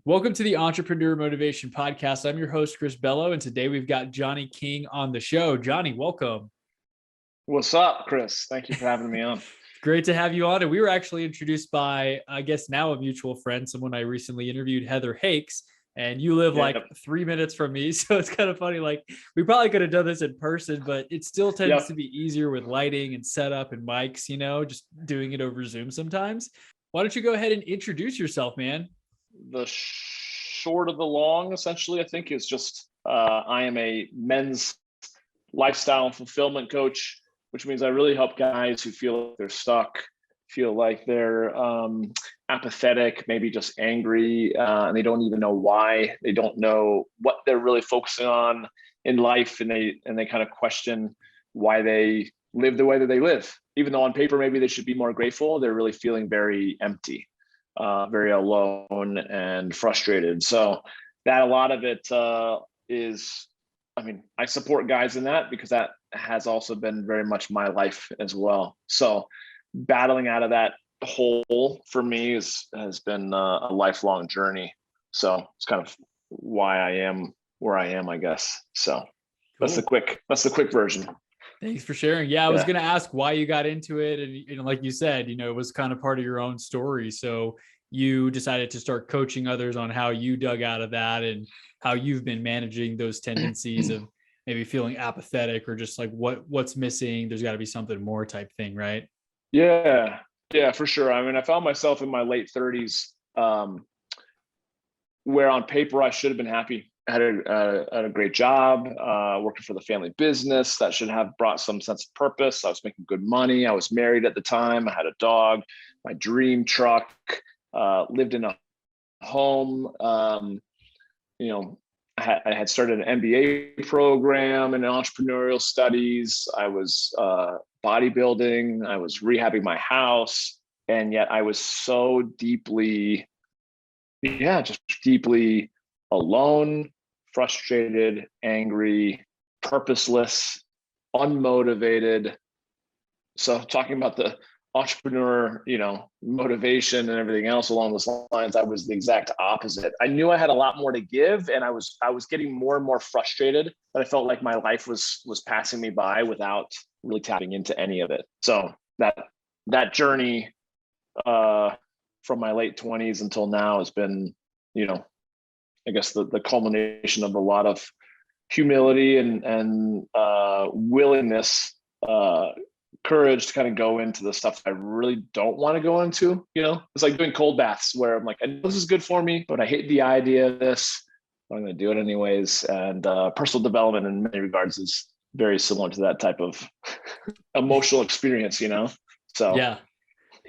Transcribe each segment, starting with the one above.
Welcome to the Entrepreneur Motivation Podcast. I'm your host, Chris Bello, and today we've got Johnny King on the show. Johnny, welcome. What's up, Chris? Thank you for having me on. Great to have you on. And we were actually introduced by, I guess now a mutual friend, someone I recently interviewed, Heather Hakes, and you live like 3 minutes from me. So it's kind of funny. Like we probably could have done this in person, but it still tends to be easier with lighting and setup and mics, just doing it over Zoom sometimes. Why don't you go ahead and introduce yourself, man? The short of the long, essentially, I think is just I am a men's lifestyle and fulfillment coach, which means I really help guys who feel like they're stuck, feel like they're apathetic, maybe just angry, and they don't even know why. They don't know what they're really focusing on in life, and they kind of question why they live the way that they live. Even though on paper maybe they should be more grateful, they're really feeling very empty. Very alone and frustrated. So that a lot of it is, I support guys in that because that has also been very much my life as well. So battling out of that hole for me has been a lifelong journey. So it's kind of why I am where I am, I guess. So cool. That's the quick version. Thanks for sharing. Yeah, I was going to ask why you got into it. And like you said, it was kind of part of your own story. So you decided to start coaching others on how you dug out of that and how you've been managing those tendencies of maybe feeling apathetic or just like what's missing. There's got to be something more type thing, right? Yeah, for sure. I found myself in my late 30s where on paper I should have been happy. I had a great job, working for the family business that should have brought some sense of purpose. I was making good money. I was married at the time. I had a dog, my dream truck, lived in a home. I had started an MBA program in entrepreneurial studies. I was bodybuilding. I was rehabbing my house. And yet I was so deeply alone, frustrated, angry, purposeless, unmotivated. So talking about the entrepreneur, motivation and everything else along those lines, I was the exact opposite. I knew I had a lot more to give, and I was getting more and more frustrated, but I felt like my life was passing me by without really tapping into any of it. So that journey from my late 20s until now has been, I guess the culmination of a lot of humility and willingness, courage to kind of go into the stuff I really don't want to go into. It's like doing cold baths where I'm like, I know this is good for me, but I hate the idea of this, but I'm going to do it anyways. And personal development in many regards is very similar to that type of emotional experience, So yeah.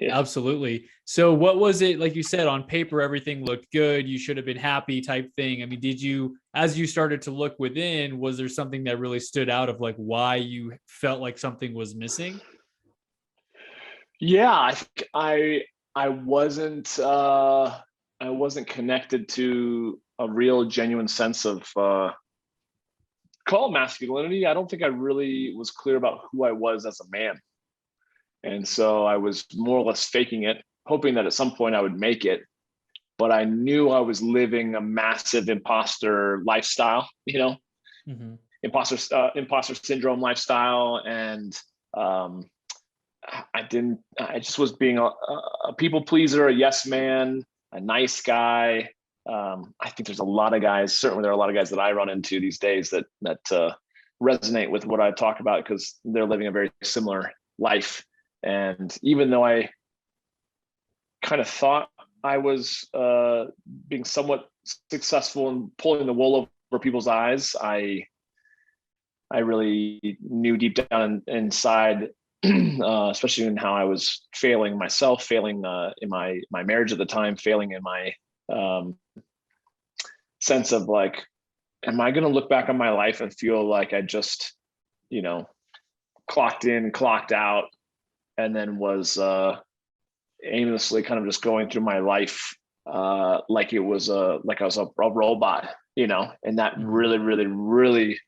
Absolutely. So what was it, like you said, on paper, everything looked good, you should have been happy type thing. Did you, as you started to look within, was there something that really stood out of like why you felt like something was missing? Yeah, I wasn't connected to a real genuine sense of call it masculinity. I don't think I really was clear about who I was as a man. And so I was more or less faking it, hoping that at some point I would make it. But I knew I was living a massive imposter lifestyle, imposter syndrome lifestyle. And I just was being a people pleaser, a yes man, a nice guy. I think there's a lot of guys, certainly there are a lot of guys that I run into these days that resonate with what I talk about because they're living a very similar life. And even though I kind of thought I was being somewhat successful in pulling the wool over people's eyes, I really knew deep down inside, especially in how I was failing myself, failing in my marriage at the time, failing in my sense of like, am I going to look back on my life and feel like I just, clocked in, clocked out, and then was aimlessly kind of just going through my life like I was a robot, and that really, really, really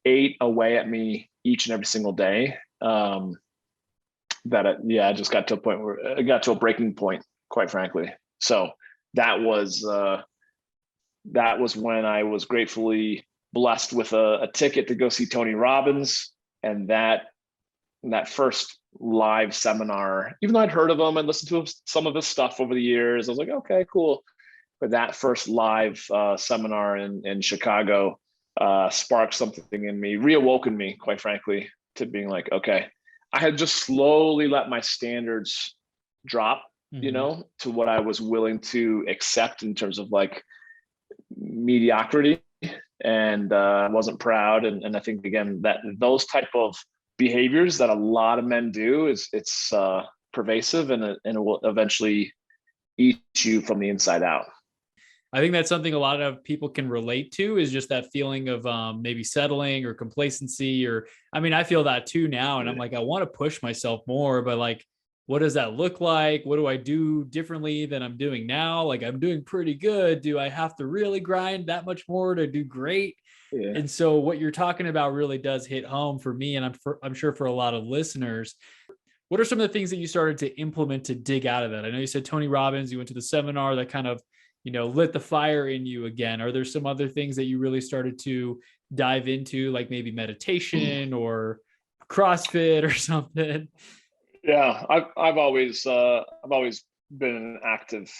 ate away at me each and every single day. I just got to a point where it got to a breaking point, quite frankly. So that was when I was gratefully blessed with a ticket to go see Tony Robbins. And that first live seminar, even though I'd heard of him and listened to some of his stuff over the years, I was like, okay, cool. But that first live seminar in Chicago sparked something in me, reawoken me, quite frankly, to being like, okay, I had just slowly let my standards drop, to what I was willing to accept in terms of like mediocrity, and I wasn't proud. And I think, again, that those type of behaviors that a lot of men do it's pervasive, and it will eventually eat you from the inside out. I think that's something a lot of people can relate to, is just that feeling of maybe settling or complacency, or, I mean, I feel that too now. And I'm like, I want to push myself more, but like, what does that look like? What do I do differently than I'm doing now? Like, I'm doing pretty good. Do I have to really grind that much more to do great? Yeah. And so what you're talking about really does hit home for me. And I'm sure for a lot of listeners. What are some of the things that you started to implement to dig out of that? I know you said Tony Robbins, you went to the seminar that kind of, lit the fire in you again. Are there some other things that you really started to dive into, like maybe meditation or CrossFit or something? Yeah, I've always been an active,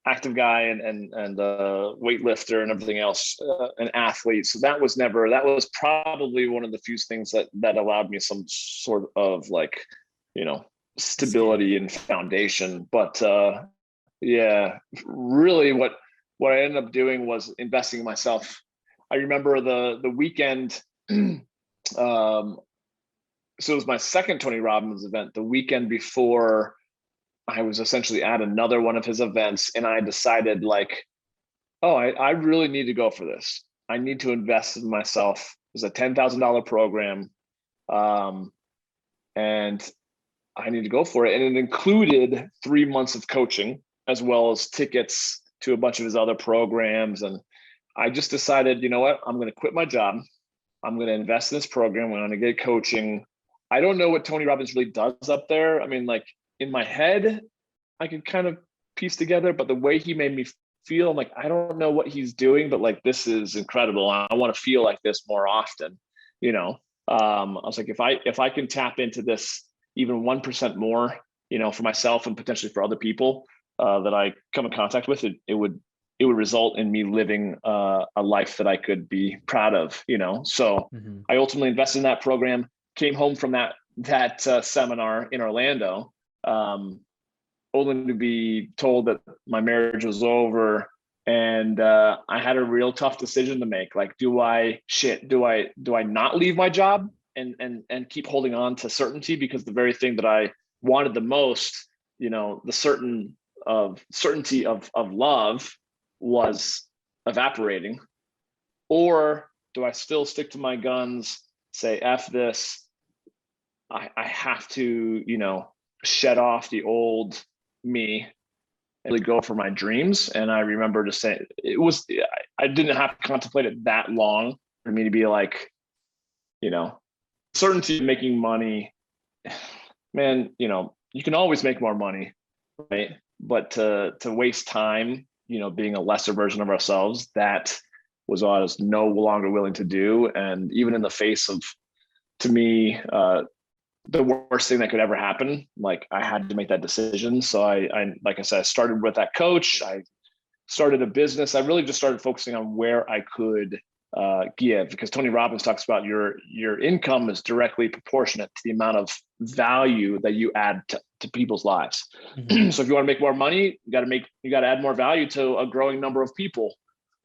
active guy and weightlifter and everything else, an athlete. So that was probably one of the few things that allowed me some sort of like, stability and foundation. But yeah, really what I ended up doing was investing in myself. I remember the weekend, so it was my second Tony Robbins event, the weekend before I was essentially at another one of his events, and I decided like, oh, I really need to go for this. I need to invest in myself. It was a $10,000 program. And I need to go for it. And it included 3 months of coaching, as well as tickets to a bunch of his other programs. And I just decided, you know what, I'm going to quit my job. I'm going to invest in this program. I'm going to get coaching. I don't know what Tony Robbins really does up there. I mean, like in my head, I could kind of piece together, but the way he made me feel, I'm like, I don't know what he's doing, but like, this is incredible. I want to feel like this more often, I was like, if I can tap into this even 1% more, for myself and potentially for other people that I come in contact with, it would result in me living a life that I could be proud of, So I ultimately invested in that program, came home from that seminar in Orlando, only to be told that my marriage was over. And I had a real tough decision to make. Like, do I not leave my job and keep holding on to certainty, because the very thing that I wanted the most, the certainty of love was evaporating? Or do I still stick to my guns, say, F this, I have to, shed off the old me and really go for my dreams? And I remember just saying, I didn't have to contemplate it that long for me to be like, certainty of making money, man, you can always make more money, right? But to waste time, being a lesser version of ourselves, that was what I was no longer willing to do. And even in the face of, to me, the worst thing that could ever happen, like, I had to make that decision. So I like I said, I started with that coach. I started a business. I really just started focusing on where I could give, because Tony Robbins talks about your income is directly proportionate to the amount of value that you add to people's lives. So if you want to make more money, you got to add more value to a growing number of people.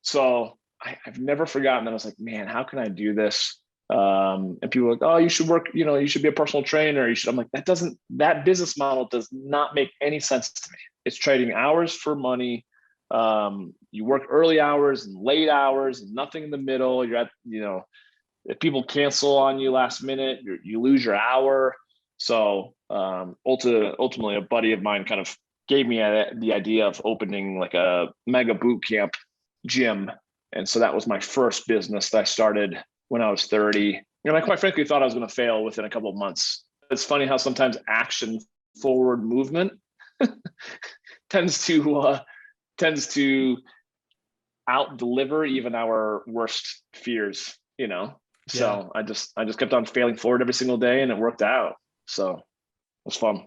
So I've never forgotten that. I was like, man, how can I do this? And people are like, oh, you should work, you should be a personal trainer. I'm like, that business model does not make any sense to me. It's trading hours for money. You work early hours and late hours and nothing in the middle. You're at, if people cancel on you last minute, you lose your hour. So ultimately, a buddy of mine kind of gave me the idea of opening like a mega boot camp gym. And so that was my first business that I started when I was 30. And I quite frankly thought I was going to fail within a couple of months. It's funny how sometimes action forward movement tends to out deliver even our worst fears, So I just kept on failing forward every single day, and it worked out. So it was fun.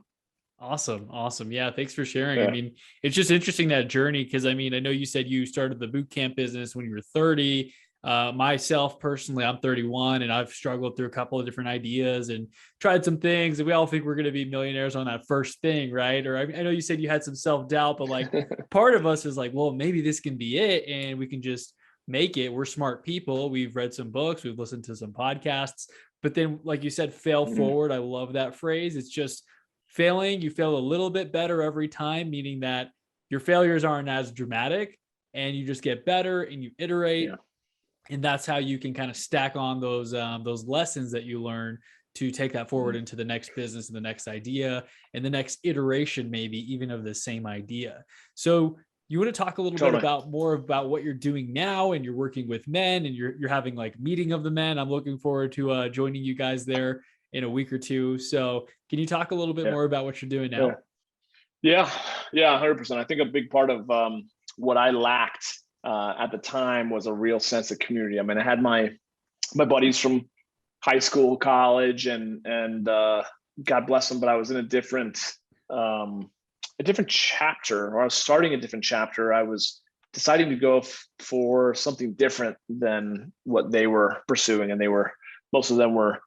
Awesome. Yeah. Thanks for sharing. I Yeah. mean, it's just interesting, that journey. Cause I mean, I know you said you started the boot camp business when you were 30. Myself personally, I'm 31, and I've struggled through a couple of different ideas and tried some things, and we all think we're going to be millionaires on that first thing. Right. Or I know you said you had some self-doubt, but like part of us is like, well, maybe this can be it and we can just make it. We're smart people. We've read some books, we've listened to some podcasts, but then like you said, fail forward. I love that phrase. It's just failing. You fail a little bit better every time, meaning that your failures aren't as dramatic, and you just get better and you iterate. Yeah. And that's how you can kind of stack on those lessons that you learn to take that forward into the next business and the next idea and the next iteration, maybe even of the same idea. So you want to talk a little bit about more about what you're doing now, and you're working with men, and you're having like meeting of the men. I'm looking forward to joining you guys there in a week or two. So can you talk a little bit more about what you're doing now? Yeah, 100%. I think a big part of what I lacked at the time was a real sense of community. I mean, I had my buddies from high school, college, and God bless them, but I was in a different chapter, or I was starting a different chapter. I was deciding to go for something different than what they were pursuing, and most of them were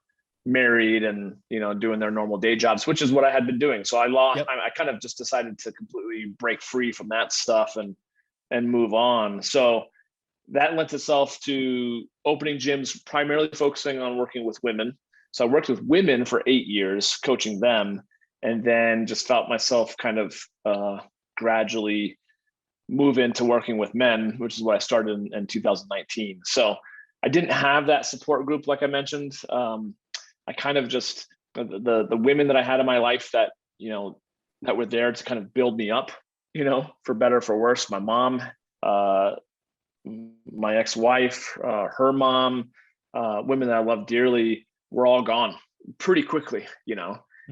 married and doing their normal day jobs, which is what I had been doing. So I kind of just decided to completely break free from that stuff and move on. So that lent itself to opening gyms, primarily focusing on working with women. So I worked with women for 8 years, coaching them, and then just felt myself kind of gradually move into working with men, which is what I started in 2019. So I didn't have that support group, like I mentioned. I kind of just, the women that I had in my life that, that were there to kind of build me up, for better or for worse. My mom, my ex-wife, her mom, women that I love dearly, were all gone pretty quickly,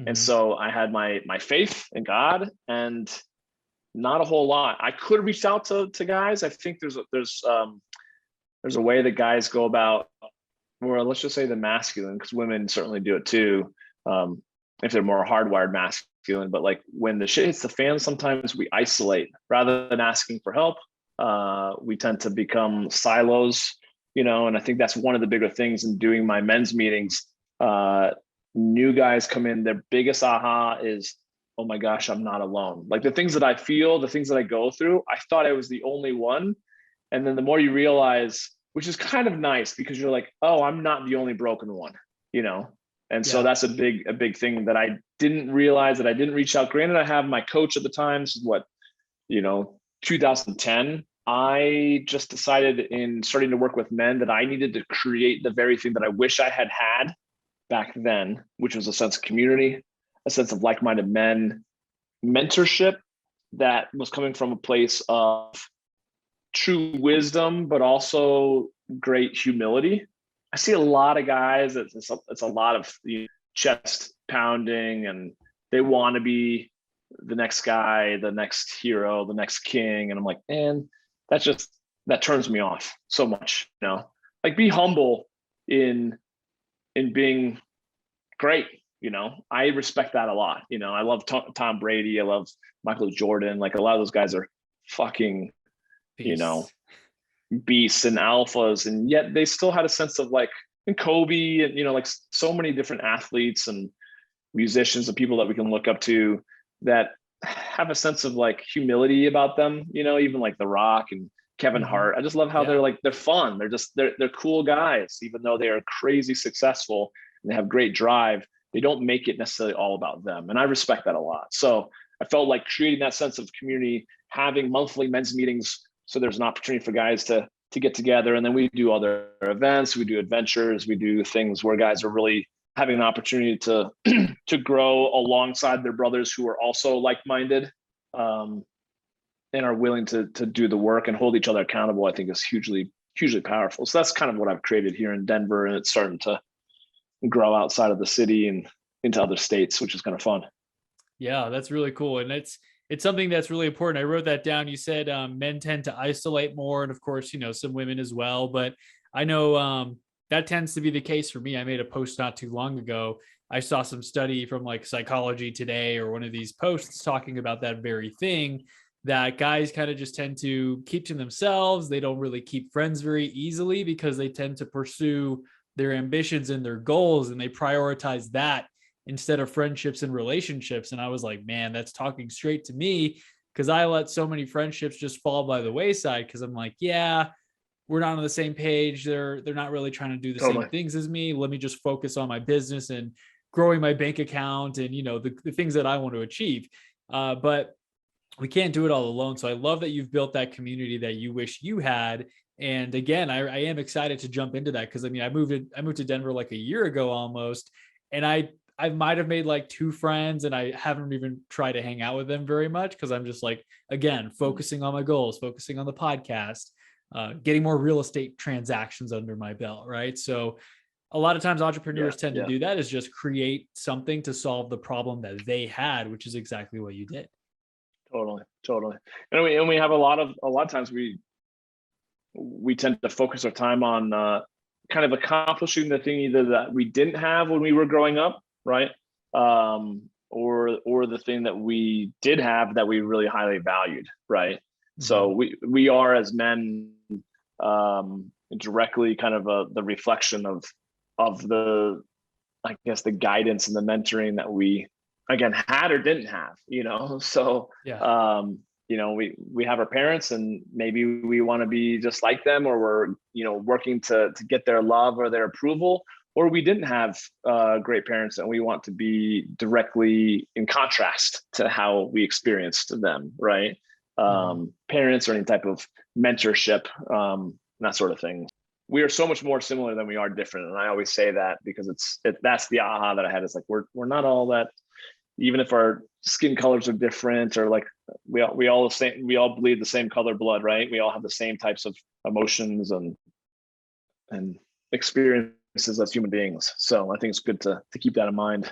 And so I had my faith in God and not a whole lot. I could have reached out to guys. I think there's a way that guys go about, or let's just say the masculine, because women certainly do it too, if they're more hardwired masculine. But like when the shit hits the fan, sometimes we isolate rather than asking for help. We tend to become silos, and I think that's one of the bigger things in doing my men's meetings. New guys come in, their biggest aha is, oh my gosh, I'm not alone. Like the things that I feel, the things that I go through, I thought I was the only one. And then the more you realize, which is kind of nice, because you're like, oh, I'm not the only broken one, And so that's a big thing that I didn't realize, that I didn't reach out. Granted, I have my coach at the time, this is 2010. I just decided in starting to work with men that I needed to create the very thing that I wish I had back then, which was a sense of community, a sense of like-minded men, mentorship that was coming from a place of true wisdom, but also great humility. I see a lot of guys, it's a lot of chest pounding, and they want to be the next guy, the next hero, the next king. And I'm like, man, that turns me off so much. Like, be humble in being great. I respect that a lot. I love Tom Brady. I love Michael Jordan. Like, a lot of those guys are fucking, beasts and alphas, and yet they still had a sense of like, and Kobe, and like so many different athletes and musicians and people that we can look up to that have a sense of like humility about them, even like The Rock and Kevin Hart. I just love how they're fun. They're cool guys, even though they are crazy successful and they have great drive. They don't make it necessarily all about them. And I respect that a lot. So I felt like creating that sense of community, having monthly men's meetings, so there's an opportunity for guys to get together. And then we do other events, we do adventures, we do things where guys are really having an opportunity to to grow alongside their brothers who are also like-minded, and are willing to do the work and hold each other accountable. I think is hugely powerful. So that's kind of what I've created here in Denver, and it's starting to grow outside of the city and into other states, which is kind of fun. Yeah, that's really cool. And it's something that's really important. I wrote that down. You said men tend to isolate more, and of course, some women as well. But I know that tends to be the case for me. I made a post not too long ago. I saw some study from like Psychology Today or one of these posts talking about that very thing, that guys kind of just tend to keep to themselves. They don't really keep friends very easily because they tend to pursue their ambitions and their goals, and they prioritize that instead of friendships and relationships. And I was like, man, that's talking straight to me, because I let so many friendships just fall by the wayside because I'm like, yeah, we're not on the same page. They're not really trying to do the Totally. same things as me. Let me just focus on my business and growing my bank account and the things that I want to achieve. But we can't do it all alone. So I love that you've built that community that you wish you had. And again, I am excited to jump into that because I mean, I moved to Denver like a year ago almost, and I might have made like 2 friends, and I haven't even tried to hang out with them very much because I'm just like, again, focusing on my goals, focusing on the podcast, getting more real estate transactions under my belt, right? So a lot of times entrepreneurs tend to do that, is just create something to solve the problem that they had, which is exactly what you did. Totally. And we have a lot of times we tend to focus our time on kind of accomplishing the thing either that we didn't have when we were growing up, right? Or the thing that we did have that we really highly valued, right? Mm-hmm. So we are, as men, directly kind of the reflection of the, I guess, the guidance and the mentoring that we again had or didn't have, so we have our parents, and maybe we want to be just like them, or we're working to get their love or their approval, or we didn't have great parents and we want to be directly in contrast to how we experienced them, right? Parents or any type of mentorship, that sort of thing. We are so much more similar than we are different, and I always say that because that's the aha that I had. It's like we're not all that. Even if our skin colors are different, or like we all the same, we all bleed the same color blood, right? We all have the same types of emotions and experiences as human beings. So I think it's good to keep that in mind.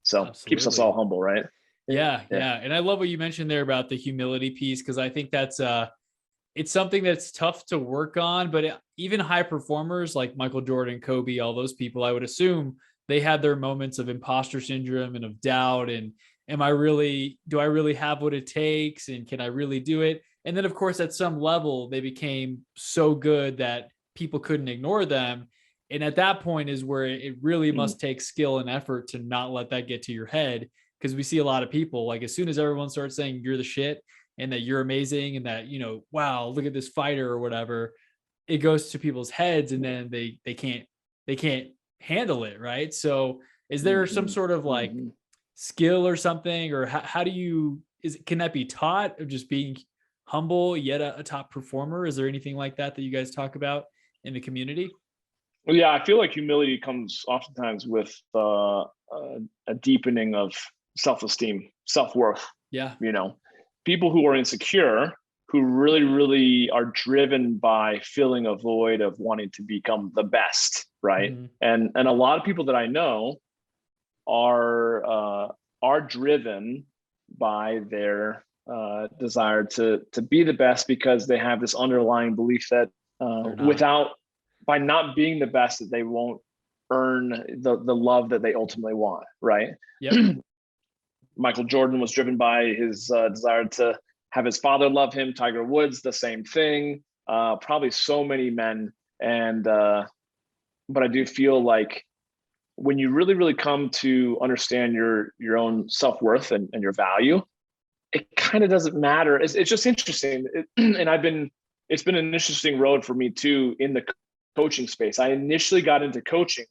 So Absolutely. Keeps us all humble, right? Yeah. And I love what you mentioned there about the humility piece, because I think that's it's something that's tough to work on, but even high performers like Michael Jordan, Kobe, all those people, I would assume they had their moments of imposter syndrome and of doubt. And do I really have what it takes? And can I really do it? And then of course, at some level, they became so good that people couldn't ignore them. And at that point is where it really must take skill and effort to not let that get to your head. Because we see a lot of people, like as soon as everyone starts saying you're the shit and that you're amazing and that, wow, look at this fighter or whatever, it goes to people's heads, and then they can't handle it, right? So is there some sort of like skill or something, or how do you, can that be taught, of just being humble yet a top performer? Is there anything like that you guys talk about in the community? Well, yeah, I feel like humility comes oftentimes with a deepening of self-esteem, self-worth. Yeah. People who are insecure, who really, really are driven by filling a void of wanting to become the best, right? And a lot of people that I know are driven by their desire to be the best, because they have this underlying belief that by not being the best, that they won't earn the love that they ultimately want, right? Yep. Michael Jordan was driven by his desire to have his father love him. Tiger Woods, the same thing. Probably so many men. And but I do feel like when you really, really come to understand your own self-worth and your value, it kind of doesn't matter. It's just interesting. It's been an interesting road for me too in the coaching space. I initially got into coaching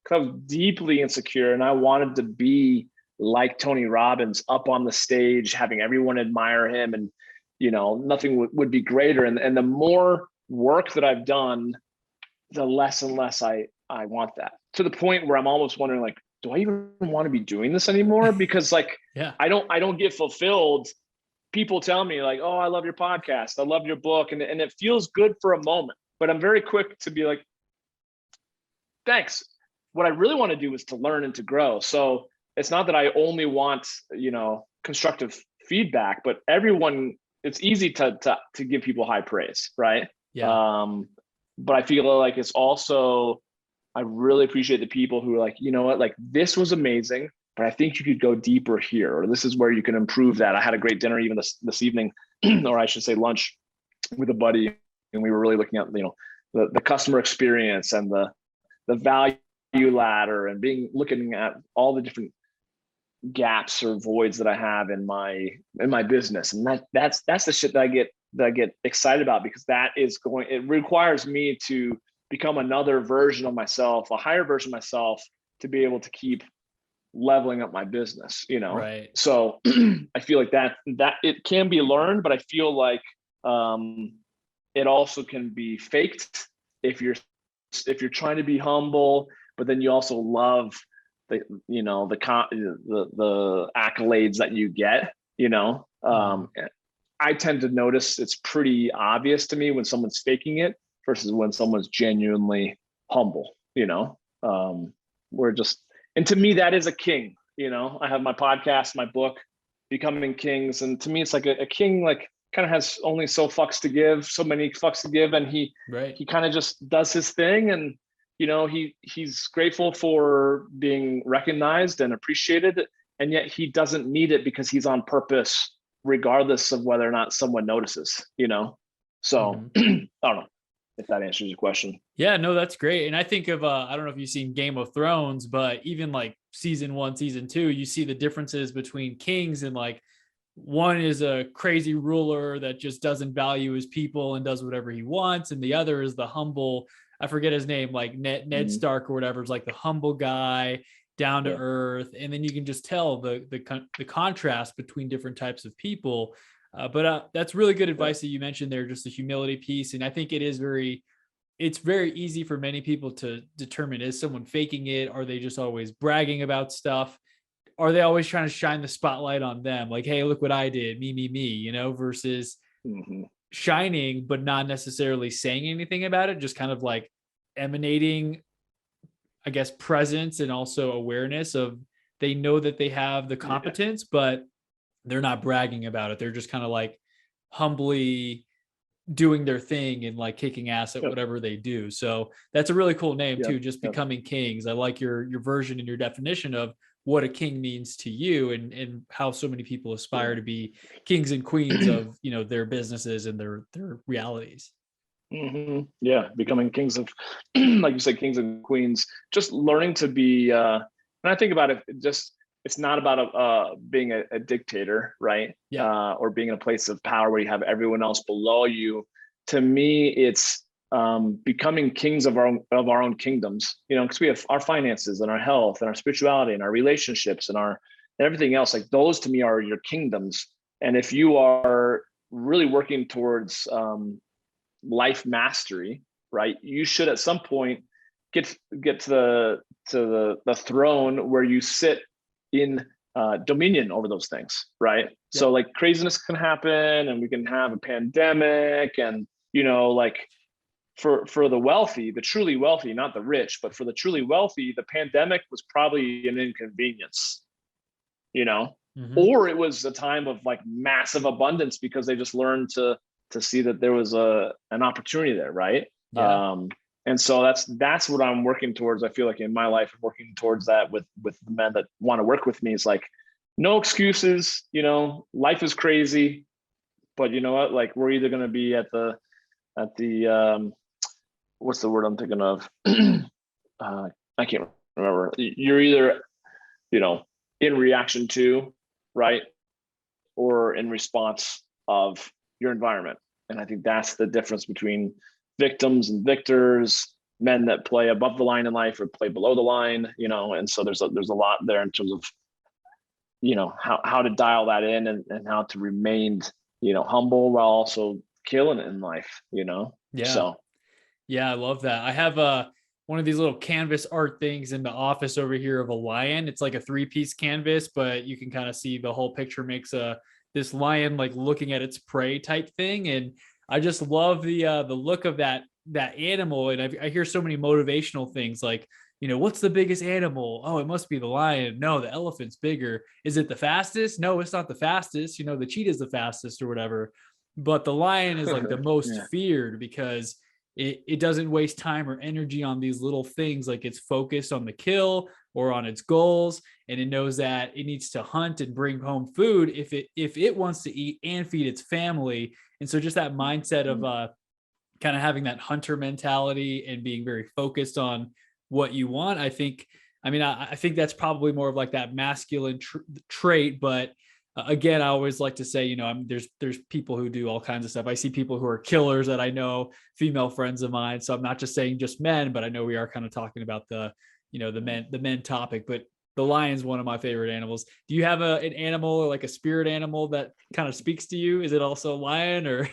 because I was deeply insecure and I wanted to be like Tony Robbins, up on the stage, having everyone admire him, and nothing would be greater. And the more work that I've done, the less and less I want that, to the point where I'm almost wondering, like, do I even want to be doing this anymore? Because I don't get fulfilled. People tell me like, oh, I love your podcast, I love your book, and it feels good for a moment, but I'm very quick to be like, thanks. What I really want to do is to learn and to grow. So it's not that I only want, constructive feedback, but everyone, it's easy to give people high praise, right? Yeah. But I feel like it's also, I really appreciate the people who are like, you know what, like this was amazing, but I think you could go deeper here, or this is where you can improve that. I had a great dinner even this evening, or I should say lunch, with a buddy, and we were really looking at, you know, the customer experience and the value ladder, and looking at all the different gaps or voids that I have in my business. And that's the shit that I get excited about, because it requires me to become another version of myself, a higher version of myself, to be able to keep leveling up my business, you know? Right. So I feel like that it can be learned, but I feel like it also can be faked if you're trying to be humble, but then you also love the, you know, the accolades that you get, you know. I tend to notice it's pretty obvious to me when someone's faking it versus when someone's genuinely humble, you know. And to me, that is a king, you know. I have my podcast, my book, Becoming Kings, and to me it's like a king, like, kind of has only so many fucks to give, and he kind of just does his thing, and you know, he's grateful for being recognized and appreciated, and yet he doesn't need it because he's on purpose, regardless of whether or not someone notices, you know. So I don't know if that answers your question. Yeah, no, that's great. And I think of I don't know if you've seen Game of Thrones, but even like season 1, season 2, you see the differences between kings, and like one is a crazy ruler that just doesn't value his people and does whatever he wants, and the other is the humble, I forget his name, like Ned Stark or whatever, is like the humble guy, down to earth. And then you can just tell the contrast between different types of people. But that's really good advice that you mentioned there, just the humility piece. And I think it's very easy for many people to determine, is someone faking it? Are they just always bragging about stuff? Are they always trying to shine the spotlight on them? Like, hey, look what I did, me, you know, versus shining, but not necessarily saying anything about it, just kind of like emanating, I guess, presence and also awareness of, they know that they have the competence, but they're not bragging about it. They're just kind of like humbly doing their thing and like kicking ass at whatever they do. So that's a really cool name too, just Becoming Kings. I like your version and your definition of what a king means to you, and how so many people aspire to be kings and queens of, you know, their businesses and their realities. Yeah, becoming kings of, like you said, kings and queens. Just learning to be. And I think about it, it's not about being a dictator, right? Yeah. Or being in a place of power where you have everyone else below you. To me, it's becoming kings of our own kingdoms. You know, because we have our finances and our health and our spirituality and our relationships and everything else. Like, those to me are your kingdoms. And if you are really working towards life mastery, right, you should at some point get to the throne where you sit in dominion over those things, right? So like, craziness can happen, and we can have a pandemic, and you know, like for the wealthy, the truly wealthy, not the rich, but for the truly wealthy, the pandemic was probably an inconvenience, you know. Or it was a time of like massive abundance because they just learned to see that there was an opportunity there, right? And so that's what I'm working towards. I feel like in my life, I'm working towards that with the men that want to work with me. It's like, no excuses, you know, life is crazy, but you know what? Like, we're either going to be at the what's the word I'm thinking of? I can't remember. You're either, you know, in reaction to, right, or in response of your environment. And I think that's the difference between victims and victors, men that play above the line in life or play below the line, you know. And so there's a lot there in terms of, you know, how to dial that in, and how to remain, you know, humble while also killing it in life, you know. So I love that. I have one of these little canvas art things in the office over here of a lion. It's like a 3-piece canvas, but you can kind of see the whole picture makes this lion like looking at its prey type thing. And I just love the look of that animal. And I hear so many motivational things like, what's the biggest animal? Oh, it must be the lion. No, the elephant's bigger. Is it the fastest? No, it's not the fastest. The cheetah's the fastest or whatever. But the lion is like the most Yeah. feared because it doesn't waste time or energy on these little things. Like it's focused on the kill or on its goals, and it knows that it needs to hunt and bring home food if it wants to eat and feed its family. And so just that mindset of kind of having that hunter mentality and being very focused on what you want. I think that's probably more of like that masculine trait, but again, I always like to say, there's people who do all kinds of stuff. I see people who are killers that I know, female friends of mine. So I'm not just saying just men, but I know we are kind of talking about the men topic. But the lion's one of my favorite animals. Do you have an animal or like a spirit animal that kind of speaks to you? Is it also a lion or?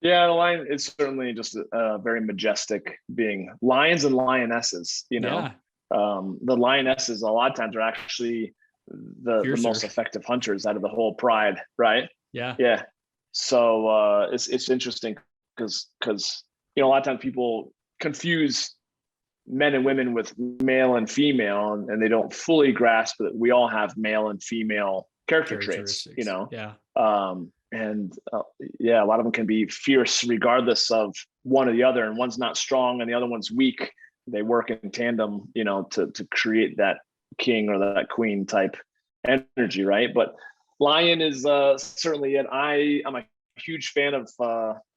Yeah, the lion is certainly just a very majestic being. Lions and lionesses, Yeah, the lionesses a lot of times are actually the fiercer. most effective hunters out of the whole pride, right? Yeah, Yeah. So it's interesting because a lot of times people confuse men and women with male and female, and they don't fully grasp that we all have male and female character traits, characteristics. Yeah. and yeah, a lot of them can be fierce regardless of one or the other, and one's not strong and the other one's weak. They work in tandem, to create that king or that queen type energy, right? But lion is certainly it. I'm a huge fan of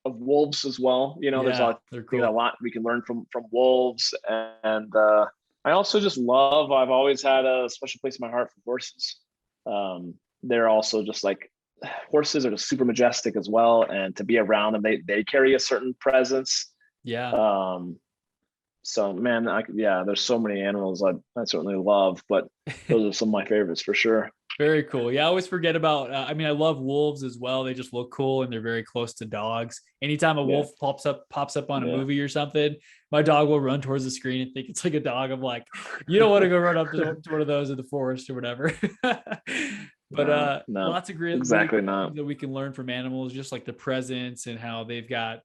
wolves as well. There's They're a cool. lot we can learn from wolves, and I also just love. I've always had a special place in my heart for horses. They're also just like horses are just super majestic as well, and to be around them, they carry a certain presence. Yeah. Um, so man, there's so many animals I certainly love, but those are some of my favorites for sure. Very cool. Yeah, I always forget about. I love wolves as well. They just look cool and they're very close to dogs. Anytime a Yeah, wolf pops up on a yeah. movie or something, my dog will run towards the screen and think it's like a dog. I'm like, you don't want to go run up to one of those in the forest or whatever. But No, no, lots of great, really exactly cool not. things that we can learn from animals, just like the presence and how they've got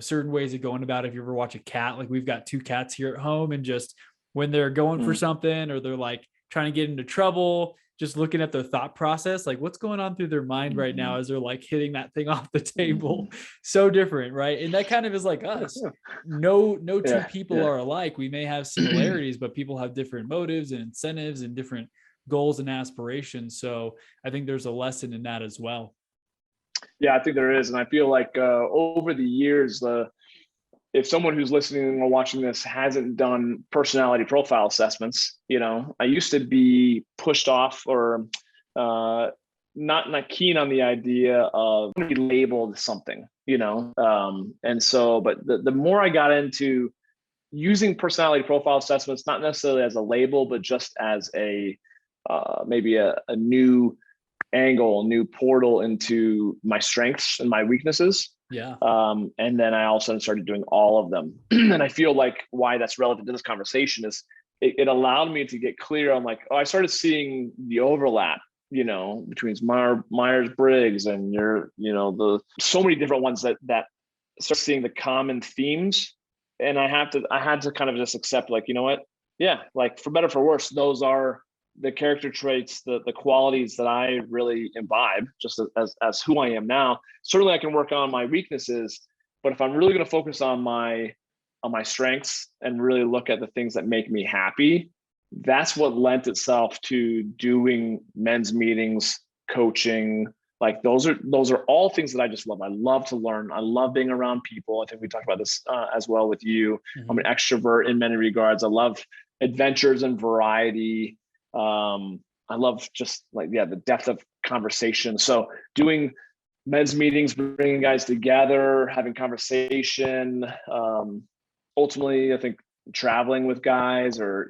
certain ways of going about it. If you ever watch a cat, like we've got two cats here at home, and just when they're going for Mm. something or they're like trying to get into trouble, just looking at their thought process, like what's going on through their mind right now Mhm. as they're like hitting that thing off the table. Mhm. So different, right? And that kind of is like us. No two Yeah, people yeah. are alike. We may have similarities, but people have different motives and incentives and different goals and aspirations. So I think there's a lesson in that as well. Yeah, I think there is, and I feel like over the years, if someone who's listening or watching this hasn't done personality profile assessments, I used to be pushed off or not keen on the idea of be labeled something, and so, but the more I got into using personality profile assessments, not necessarily as a label, but just as a maybe a new angle, new portal into my strengths and my weaknesses. Yeah. And then I all of a sudden started doing all of them. And I feel like why that's relevant to this conversation is it allowed me to get clear on like, I started seeing the overlap, between Myers-Briggs and the so many different ones that start seeing the common themes. And I had to kind of just accept like, you know what? Yeah, like for better, for worse, those are the character traits, the qualities that I really imbibe just as who I am now. Certainly I can work on my weaknesses, but if I'm really going to focus on my strengths and really look at the things that make me happy, that's what lent itself to doing men's meetings, coaching. Like those are all things that I just love. I love to learn. I love being around people. I think we talked about this as well with you. Mm-hmm. I'm an extrovert in many regards. I love adventures and variety. I love just like, the depth of conversation. So doing men's meetings, bringing guys together, having conversation, ultimately, I think traveling with guys or,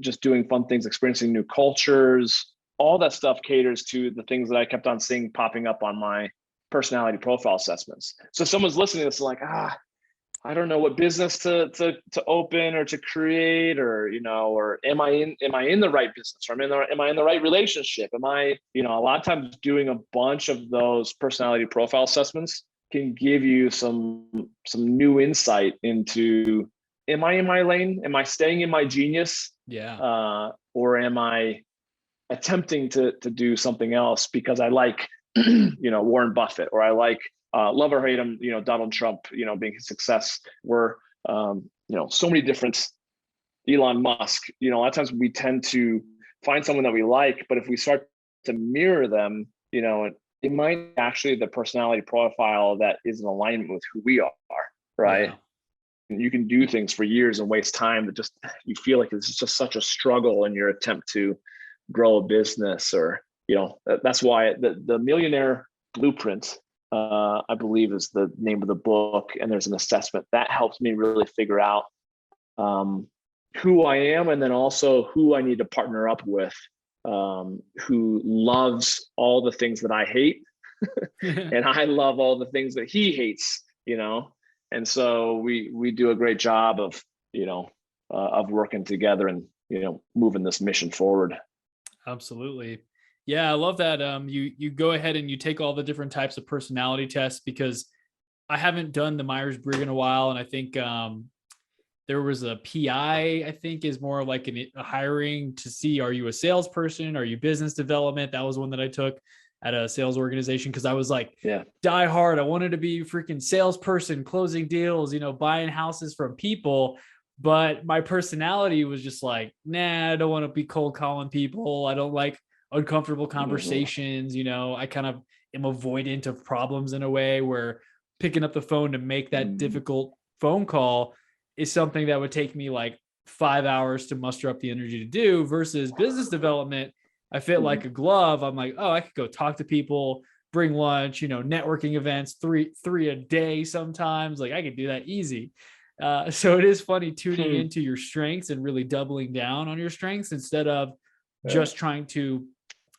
just doing fun things, experiencing new cultures, all that stuff caters to the things that I kept on seeing popping up on my personality profile assessments. So if someone's listening to this like, I don't know what business to open or to create, or or am I in the right business, or am I in the right relationship? Am I, a lot of times doing a bunch of those personality profile assessments can give you some new insight into am I in my lane? Am I staying in my genius? Yeah. Or am I attempting to do something else because I like, Warren Buffett, or I like, love or hate him, Donald Trump, being his success. We're, so many different, Elon Musk, a lot of times we tend to find someone that we like, but if we start to mirror them, it might actually the personality profile that is in alignment with who we are, right? Yeah. You can do things for years and waste time that just you feel like it's just such a struggle in your attempt to grow a business, or that's why the Millionaire Blueprint, I believe, is the name of the book, and there's an assessment that helps me really figure out who I am, and then also who I need to partner up with, who loves all the things that I hate and I love all the things that he hates, and so we do a great job of working together and moving this mission forward. Absolutely. Yeah, I love that. You go ahead and you take all the different types of personality tests, because I haven't done the Myers-Briggs in a while, and I think there was a PI, I think, is more like a hiring to see, are you a salesperson? Are you business development? That was one that I took at a sales organization, because I was like, die hard. I wanted to be freaking salesperson, closing deals, buying houses from people. But my personality was just like, nah, I don't want to be cold calling people. I don't like uncomfortable conversations. I kind of am avoidant of problems in a way where picking up the phone to make that difficult phone call is something that would take me like 5 hours to muster up the energy to do, versus business development. I fit like a glove. I'm like, oh, I could go talk to people, bring lunch, networking events, three a day sometimes. Like I could do that easy. So it is funny tuning into your strengths and really doubling down on your strengths instead of just trying to.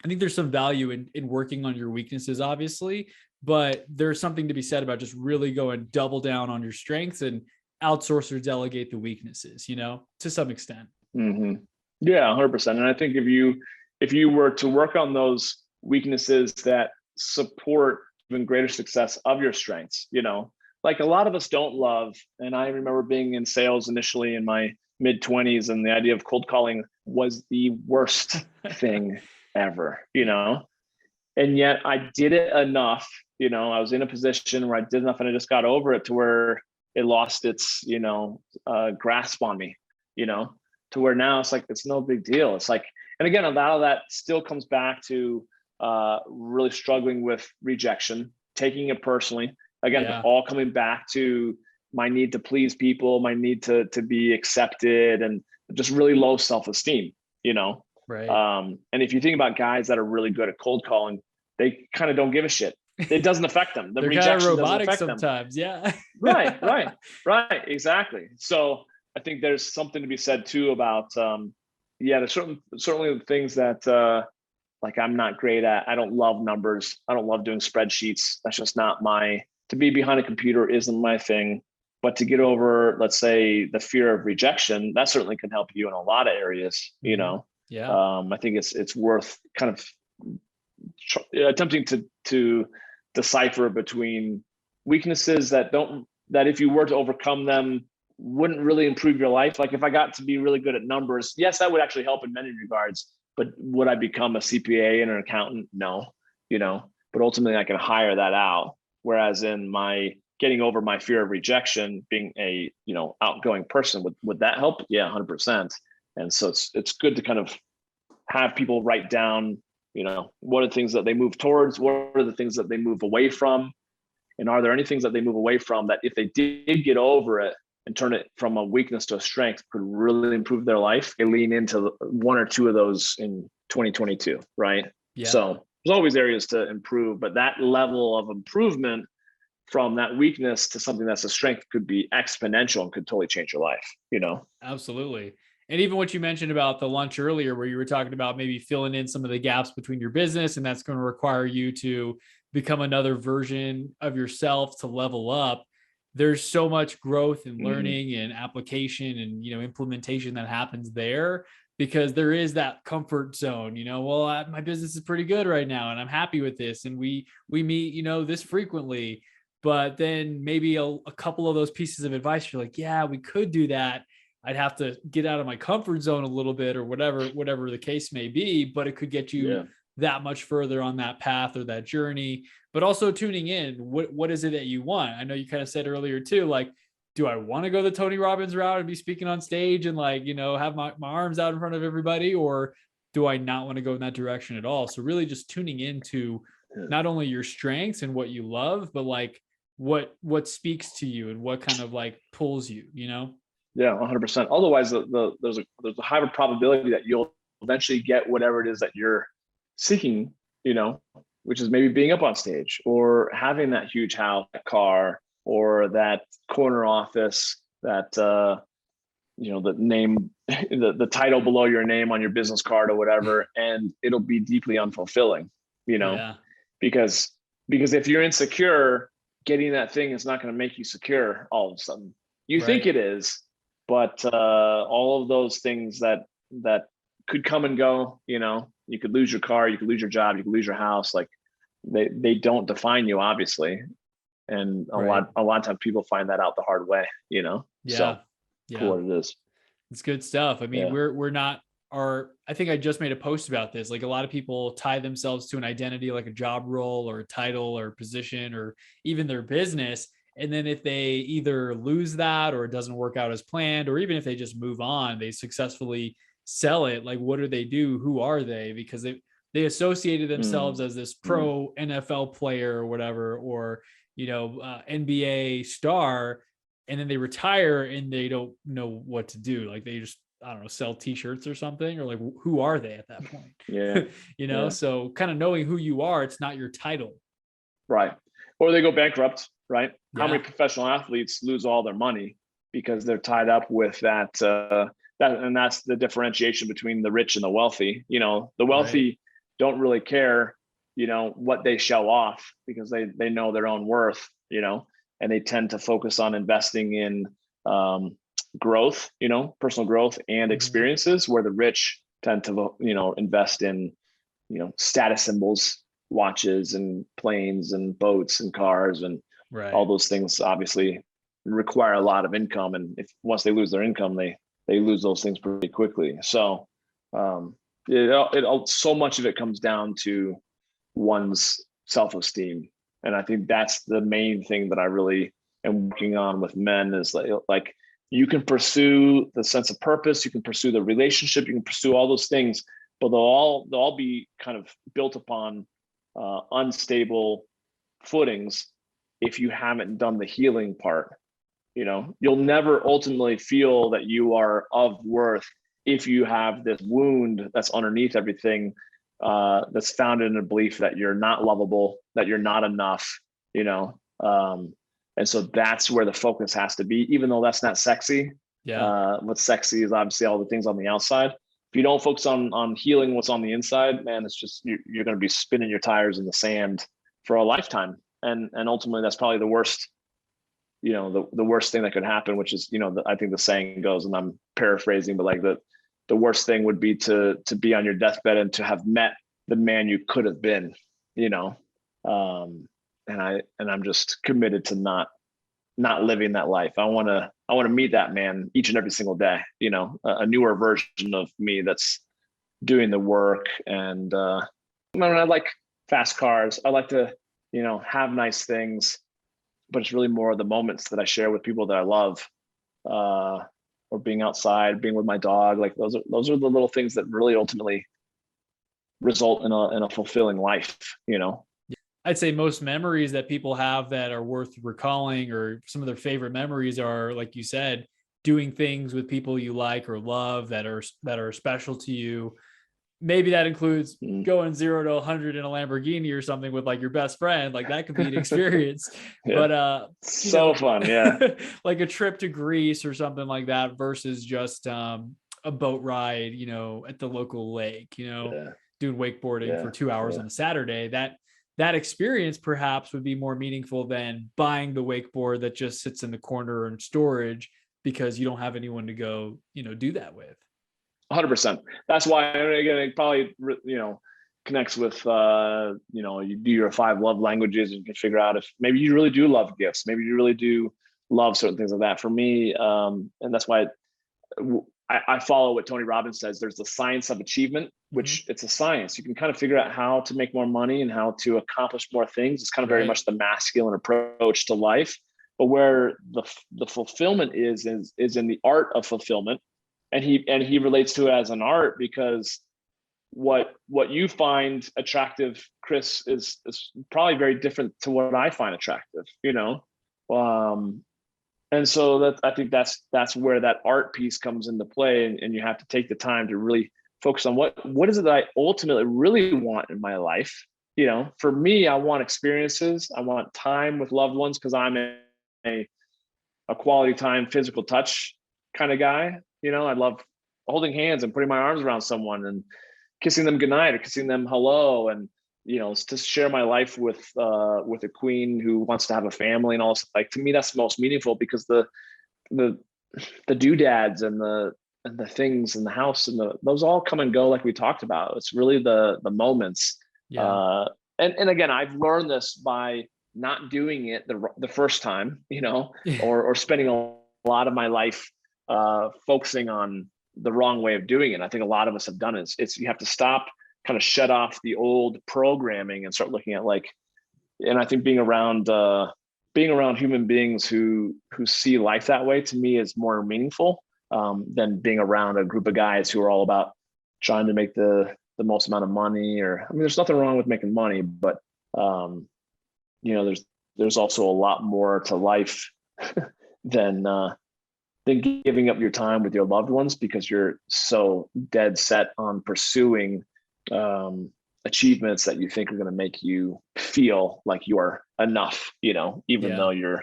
I think there's some value in working on your weaknesses, obviously, but there's something to be said about just really going double down on your strengths and outsource or delegate the weaknesses, to some extent. Yeah, 100%. And I think if you were to work on those weaknesses that support even greater success of your strengths, like a lot of us don't love, and I remember being in sales initially in my mid-20s, and the idea of cold calling was the worst thing ever, and yet I did it enough, I was in a position where I did enough and I just got over it to where it lost its, grasp on me, to where now it's like, it's no big deal. It's like, and again, a lot of that still comes back to really struggling with rejection, taking it personally. Again, all coming back to my need to please people, my need to be accepted, and just really low self-esteem, Right. And if you think about guys that are really good at cold calling, they kind of don't give a shit. It doesn't affect them. The rejection doesn't affect sometimes. Them. Yeah. Right. Exactly. So I think there's something to be said too about, there's certainly the things that, like I'm not great at. I don't love numbers. I don't love doing spreadsheets. That's just not to be behind a computer isn't my thing. But to get over, let's say, the fear of rejection, that certainly can help you in a lot of areas, Yeah. I think it's worth kind of attempting to decipher between weaknesses that if you were to overcome them wouldn't really improve your life. Like if I got to be really good at numbers, yes, that would actually help in many regards, but would I become a CPA and an accountant? No, but ultimately I can hire that out. Whereas in my getting over my fear of rejection, being a, outgoing person, would that help? Yeah, 100%. And so it's good to kind of have people write down, what are the things that they move towards? What are the things that they move away from? And are there any things that they move away from that if they did get over it and turn it from a weakness to a strength could really improve their life? They lean into one or two of those in 2022, right? Yeah. So there's always areas to improve, but that level of improvement from that weakness to something that's a strength could be exponential and could totally change your life, Absolutely. And even what you mentioned about the lunch earlier, where you were talking about maybe filling in some of the gaps between your business, and that's going to require you to become another version of yourself to level up. There's so much growth and learning and application and, implementation that happens there, because there is that comfort zone, my business is pretty good right now and I'm happy with this. And we meet, this frequently. but then maybe a couple of those pieces of advice, you're like, yeah, we could do that. I'd have to get out of my comfort zone a little bit or whatever the case may be, but it could get you that much further on that path or that journey. But also tuning in, what is it that you want? I know you kind of said earlier too, like, do I want to go the Tony Robbins route and be speaking on stage and like, have my arms out in front of everybody, or do I not want to go in that direction at all? So really just tuning into not only your strengths and what you love, but like what speaks to you and what kind of like pulls you, Yeah, 100%. Otherwise, there's a higher probability that you'll eventually get whatever it is that you're seeking, which is maybe being up on stage or having that huge house, that car, or that corner office, that the name, the title below your name on your business card or whatever, and it'll be deeply unfulfilling, because if you're insecure, getting that thing is not going to make you secure all of a sudden. You think it is, but all of those things that could come and go, you could lose your car, you could lose your job, you could lose your house. Like they don't define you, obviously. And a lot of times people find that out the hard way, So for what it is. It's good stuff. I mean, we're not I think I just made a post about this. Like a lot of people tie themselves to an identity, like a job role or a title or position or even their business. And then if they either lose that or it doesn't work out as planned, or even if they just move on, they successfly sell it. Like, what do they do? Who are they? Because they associated themselves as this pro NFL player or whatever, or, NBA star. And then they retire and they don't know what to do. Like they just, I don't know, sell t-shirts or something, or like, who are they at that point? Yeah. So kind of knowing who you are, it's not your title. Right. Or they go bankrupt, right? Yeah. How many professional athletes lose all their money because they're tied up with that, and that's the differentiation between the rich and the wealthy. The wealthy don't really care, what they show off because they know their own worth, and they tend to focus on investing in growth, personal growth and experiences, where the rich tend to, invest in, status symbols, watches and planes and boats and cars, and all those things obviously require a lot of income. And if once they lose their income, they lose those things pretty quickly. So so much of it comes down to one's self-esteem. And I think that's the main thing that I really am working on with men, is like you can pursue the sense of purpose, you can pursue the relationship, you can pursue all those things, but they'll all be kind of built upon unstable footings if you haven't done the healing part. You'll never ultimately feel that you are of worth if you have this wound that's underneath everything, that's founded in a belief that you're not lovable, that you're not enough, and so that's where the focus has to be, even though that's not sexy. What's sexy is obviously all the things on the outside. If you don't focus on healing what's on the inside, man, it's just you're going to be spinning your tires in the sand for a lifetime, and ultimately that's probably the worst, the worst thing that could happen, which is, I think the saying goes, and I'm paraphrasing, but like the worst thing would be to be on your deathbed and to have met the man you could have been, and I'm just committed to not living that life. I want to meet that man each and every single day, a newer version of me that's doing the work. And I like fast cars. I like to, have nice things, but it's really more of the moments that I share with people that I love, or being outside, being with my dog. Like those are the little things that really ultimately result in a fulfilling life, I'd say most memories that people have that are worth recalling, or some of their favorite memories, are, like you said, doing things with people you like or love that are special to you. Maybe that includes going 0 to 100 in a Lamborghini or something with like your best friend. Like that could be an experience. But so fun. Yeah. Like a trip to Greece or something like that, versus just a boat ride, at the local lake, doing wakeboarding for 2 hours on a Saturday. That experience perhaps would be more meaningful than buying the wakeboard that just sits in the corner in storage because you don't have anyone to go, do that with. 100%. That's why, again, it probably, connects with, you do your 5 love languages, and you can figure out if maybe you really do love gifts. Maybe you really do love certain things like that. For me, and that's why I follow what Tony Robbins says. There's the science of achievement, which it's a science. You can kind of figure out how to make more money and how to accomplish more things. It's kind of very much the masculine approach to life. But where the fulfillment is in the art of fulfillment. And he relates to it as an art, because what you find attractive, Chris, is probably very different to what I find attractive, and so I think that's where that art piece comes into play, and you have to take the time to really focus on what is it that I ultimately really want in my life. For me, I want experiences. I want time with loved ones, because I'm a quality time, physical touch kind of guy. I love holding hands and putting my arms around someone and kissing them goodnight or kissing them hello, and to share my life with a queen who wants to have a family and all this. Like, to me, that's most meaningful, because the doodads and the things in the house and those all come and go, like we talked about. It's really the moments. And again, I've learned this by not doing it the first time, or spending a lot of my life focusing on the wrong way of doing it. I think a lot of us have done it. It's you have to stop, kind of shut off the old programming, and start looking at and I think being around human beings who see life that way, to me, is more meaningful than being around a group of guys who are all about trying to make the most amount of money. There's nothing wrong with making money, but there's also a lot more to life than giving up your time with your loved ones, because you're so dead set on pursuing achievements that you think are going to make you feel like you are enough, even though you're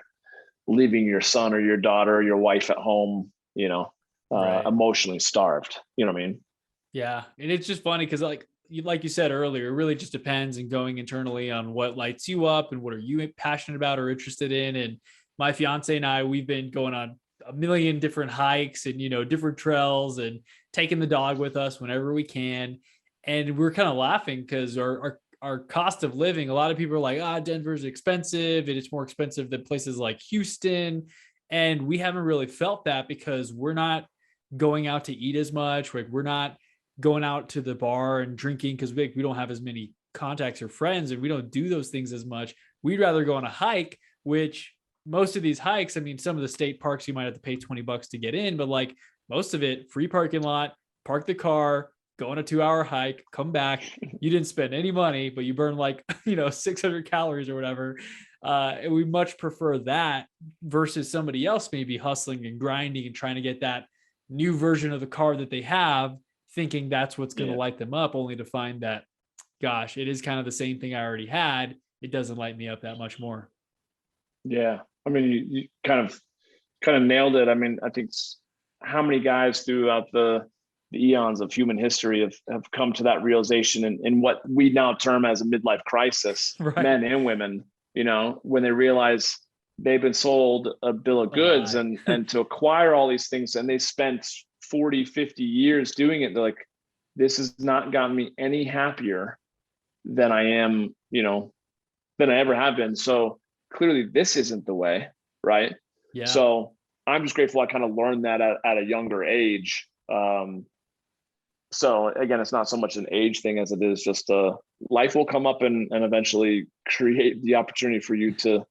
leaving your son or your daughter or your wife at home, emotionally starved. You know what I mean? Yeah. And it's just funny because like you said earlier, it really just depends, and going internally on what lights you up and what are you passionate about or interested in. And my fiance and I, we've been going on a million different hikes and, different trails, and taking the dog with us whenever we can. And we're kind of laughing because our cost of living, a lot of people are like, Denver's expensive, and it's more expensive than places like Houston. And we haven't really felt that, because we're not going out to eat as much. Like, we're not going out to the bar and drinking, because we don't have as many contacts or friends, and we don't do those things as much. We'd rather go on a hike, which most of these hikes, some of the state parks, you might have to pay $20 to get in, but like most of it, free parking lot, park the car, go on a 2-hour hike, come back. You didn't spend any money, but you burn 600 calories or whatever. And we much prefer that versus somebody else maybe hustling and grinding and trying to get that new version of the car that they have, thinking that's what's going to light them up, only to find that, gosh, it is kind of the same thing I already had. It doesn't light me up that much more. Yeah. You kind of nailed it. I think how many guys throughout the eons of human history have come to that realization in what we now term as a midlife crisis, right. Men and women, when they realize they've been sold a bill of goods and to acquire all these things, and they spent 40, 50 years doing it. They're like, this has not gotten me any happier than I am, than I ever have been. So clearly this isn't the way. Right. Yeah. So I'm just grateful I kind of learned that at a younger age. So again, it's not so much an age thing as it is just life will come up and eventually create the opportunity for you to,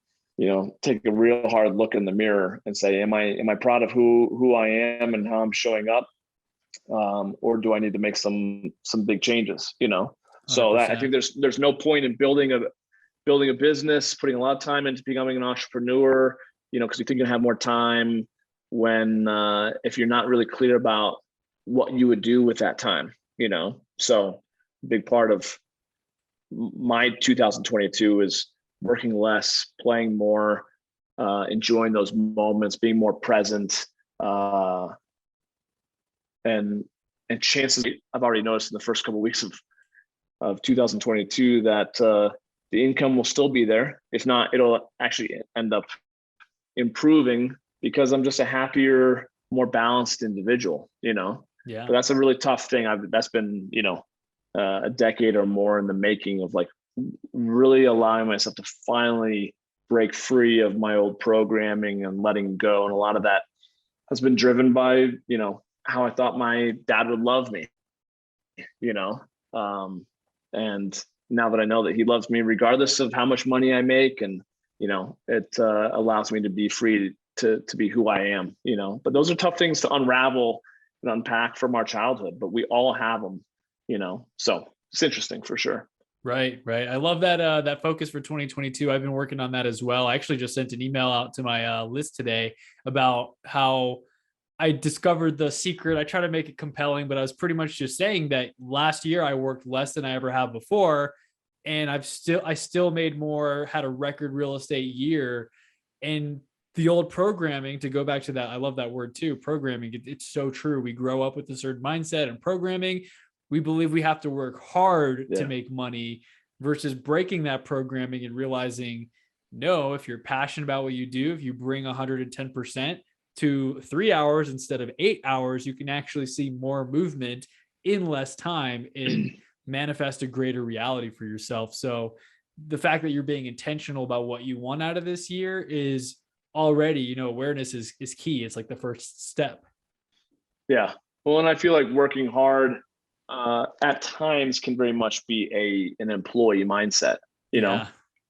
take a real hard look in the mirror and say, am I proud of who I am and how I'm showing up? Or do I need to make some big changes, So that, I think there's no point in building a business, putting a lot of time into becoming an entrepreneur, because you think you have more time when, if you're not really clear about what you would do with that time, So a big part of my 2022 is working less, playing more, enjoying those moments, being more present, and chances, I've already noticed in the first couple of weeks of 2022 that the income will still be there. If not, it'll actually end up improving, because I'm just a happier, more balanced individual, Yeah. But that's a really tough thing. That's been, a decade or more in the making of like really allowing myself to finally break free of my old programming and letting go. And a lot of that has been driven by, how I thought my dad would love me, and now that I know that he loves me regardless of how much money I make, and it allows me to be free to be who I am, but those are tough things to unravel and unpack from our childhood, but we all have them, so it's interesting for sure. Right. I love that focus for 2022. I've been working on that as well. I actually just sent an email out to my list today about how I discovered the secret. I try to make it compelling, but I was pretty much just saying that last year I worked less than I ever have before, and I still made more, had a record real estate year. And the old programming, to go back to that, I love that word too, programming. It's so true. We grow up with a certain mindset and programming. We believe we have to work hard to make money versus breaking that programming and realizing, no, if you're passionate about what you do, if you bring 110% to 3 hours instead of 8 hours, you can actually see more movement in less time and manifest a greater reality for yourself. So the fact that you're being intentional about what you want out of this year is already, awareness is key. It's like the first step. Yeah. Well, and I feel like working hard at times can very much be an employee mindset,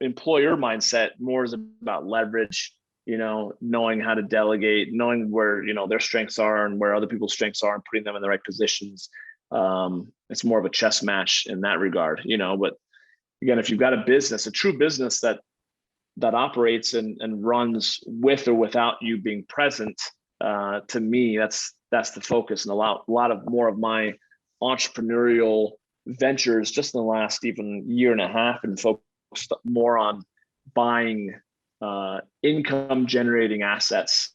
employer mindset more is about leverage, knowing how to delegate, knowing where, their strengths are and where other people's strengths are and putting them in the right positions. It's more of a chess match in that regard, but again, if you've got a true business that operates and runs with or without you being present, to me, that's the focus. And a lot of more of my entrepreneurial ventures just in the last even year and a half and focused more on buying income generating assets,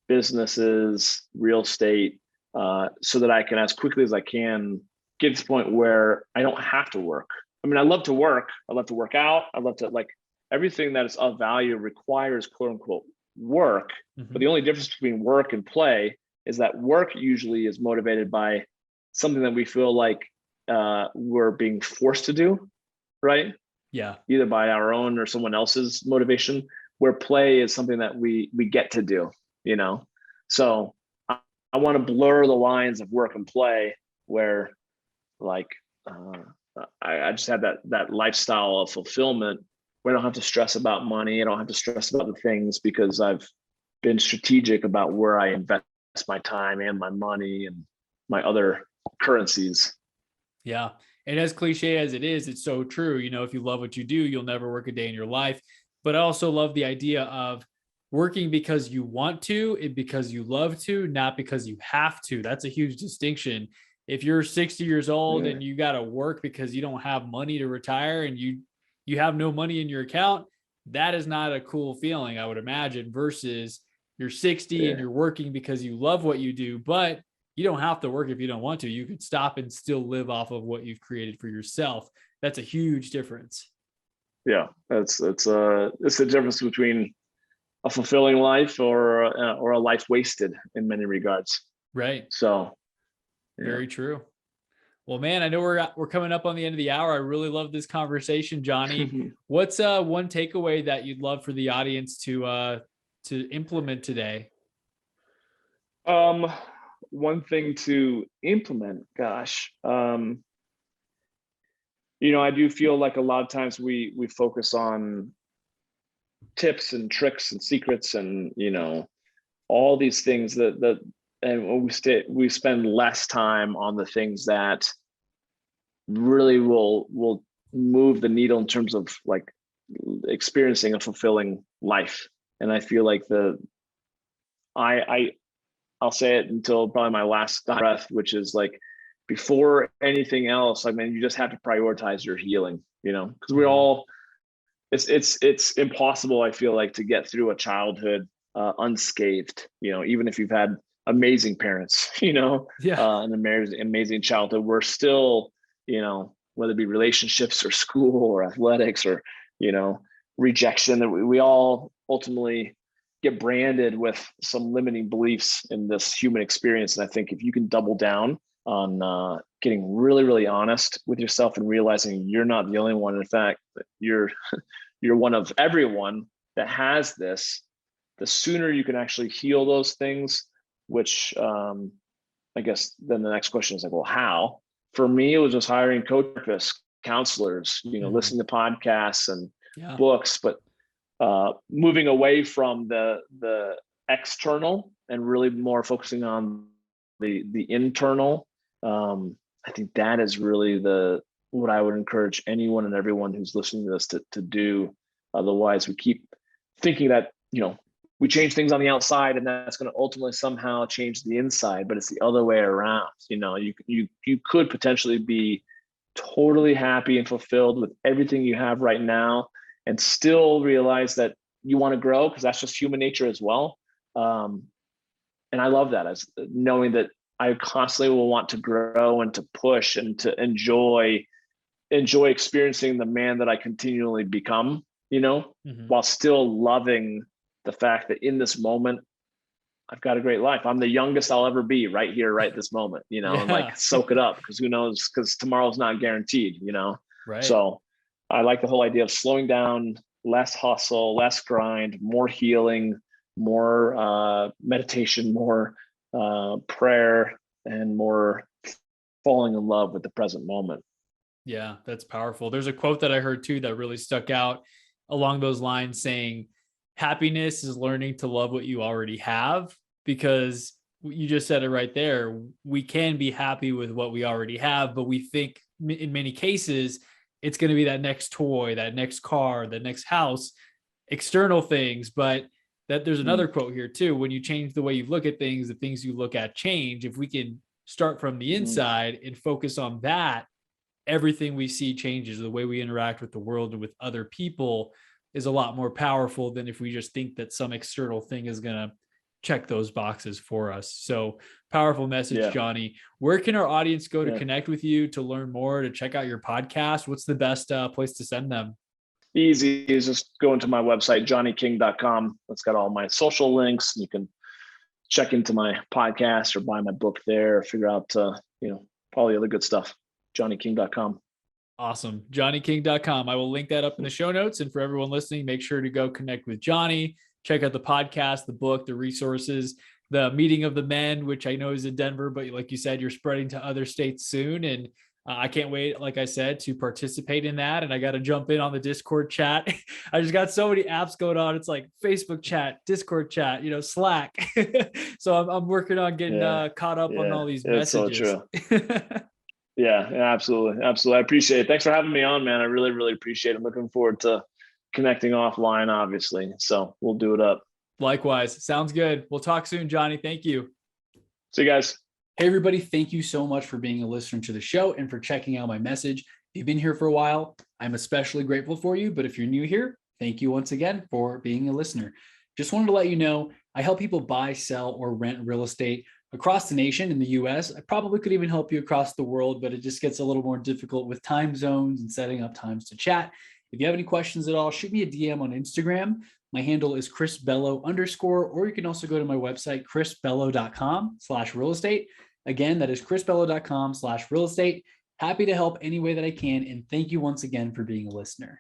businesses, real estate, so that I can, as quickly as I can, get to the point where I don't have to work. I mean, I love to work. I love to work out. I love to, like, everything that is of value requires quote unquote work. But the only difference between work and play is that work usually is motivated by something that we feel like we're being forced to do, right? Yeah. Either by our own or someone else's motivation, where play is something that we get to do, So I want to blur the lines of work and play where, like, I just have that lifestyle of fulfillment where I don't have to stress about money. I don't have to stress about the things because I've been strategic about where I invest my time and my money and my other currencies. Yeah. And as cliche as it is, it's so true. If you love what you do, you'll never work a day in your life. But I also love the idea of working because you want to and because you love to, not because you have to. That's a huge distinction. If you're 60 years old and you got to work because you don't have money to retire and you have no money in your account, that is not a cool feeling, I would imagine, versus you're 60 and you're working because you love what you do, but you don't have to work if you don't want to. You could stop and still live off of what you've created for yourself. That's a huge difference. Yeah, it's the difference between a fulfilling life or a life wasted in many regards. Right. So, very true. Well, man, I know we're coming up on the end of the hour. I really love this conversation, Johnny. What's one takeaway that you'd love for the audience to implement today? One thing to implement, gosh, I do feel like a lot of times we focus on tips and tricks and secrets and, all these things and we spend less time on the things that really will move the needle in terms of like experiencing a fulfilling life. And I feel like I'll say it until probably my last breath, which is like, before anything else, I mean, you just have to prioritize your healing, because we're all, it's impossible, I feel like, to get through a childhood unscathed, even if you've had amazing parents, an amazing childhood. We're still, whether it be relationships or school or athletics or, rejection, that we all ultimately get branded with some limiting beliefs in this human experience. And I think if you can double down on getting really, really honest with yourself and realizing you're not the only one. In fact, you're you're one of everyone that has this. The sooner you can actually heal those things, which I guess then the next question is like, well, how? For me, it was just hiring coaches, counselors, listening to podcasts and books, but moving away from the external and really more focusing on the internal. I think that is really what I would encourage anyone and everyone who's listening to this to do. Otherwise, we keep thinking that we change things on the outside and that's going to ultimately somehow change the inside, but it's the other way around. You could potentially be totally happy and fulfilled with everything you have right now and still realize that you want to grow, because that's just human nature as well. And I love that, as knowing that I constantly will want to grow and to push and to enjoy experiencing the man that I continually become, while still loving the fact that in this moment, I've got a great life. I'm the youngest I'll ever be right here, right this moment, and like soak it up, because who knows, because tomorrow's not guaranteed, Right. So I like the whole idea of slowing down, less hustle, less grind, more healing, more meditation, more prayer, and more falling in love with the present moment. Yeah, that's powerful. There's a quote that I heard too that really stuck out along those lines, saying happiness is learning to love what you already have, because you just said it right there. We can be happy with what we already have, but we think in many cases it's going to be that next toy, that next car, the next house, external things. But that there's another quote here too. When you change the way you look at things, the things you look at change. If we can start from the inside and focus on that, everything we see changes. The way we interact with the world and with other people is a lot more powerful than if we just think that some external thing is going to check those boxes for us. So powerful message, Johnny. Where can our audience go to connect with you, to learn more, to check out your podcast? What's the best place to send them? Easy is just go into my website, johnnyking.com. It's got all my social links. You can check into my podcast or buy my book there, or figure out, all the other good stuff. johnnyking.com. Awesome. johnnyking.com. I will link that up in the show notes. And for everyone listening, make sure to go connect with Johnny, check out the podcast, the book, the resources, the meeting of the men, which I know is in Denver, but like you said, you're spreading to other states soon. And I can't wait, like I said, to participate in that. And I got to jump in on the Discord chat. I just got so many apps going on. It's like Facebook chat, Discord chat, Slack. So I'm working on getting caught up on all these messages. So true. Yeah, absolutely. Absolutely. I appreciate it. Thanks for having me on, man. I really, really appreciate it. I'm looking forward to connecting offline, obviously. So we'll do it up. Likewise. Sounds good. We'll talk soon, Johnny. Thank you. See you guys. Hey, everybody. Thank you so much for being a listener to the show and for checking out my message. If you've been here for a while, I'm especially grateful for you. But if you're new here, thank you once again for being a listener. Just wanted to let you know, I help people buy, sell, or rent real estate across the nation in the US. I probably could even help you across the world, but it just gets a little more difficult with time zones and setting up times to chat. If you have any questions at all, shoot me a DM on Instagram. My handle is chrisbello_, or you can also go to my website, chrisbello.com/real estate. Again, that is chrisbello.com/real estate. Happy to help any way that I can. And thank you once again for being a listener.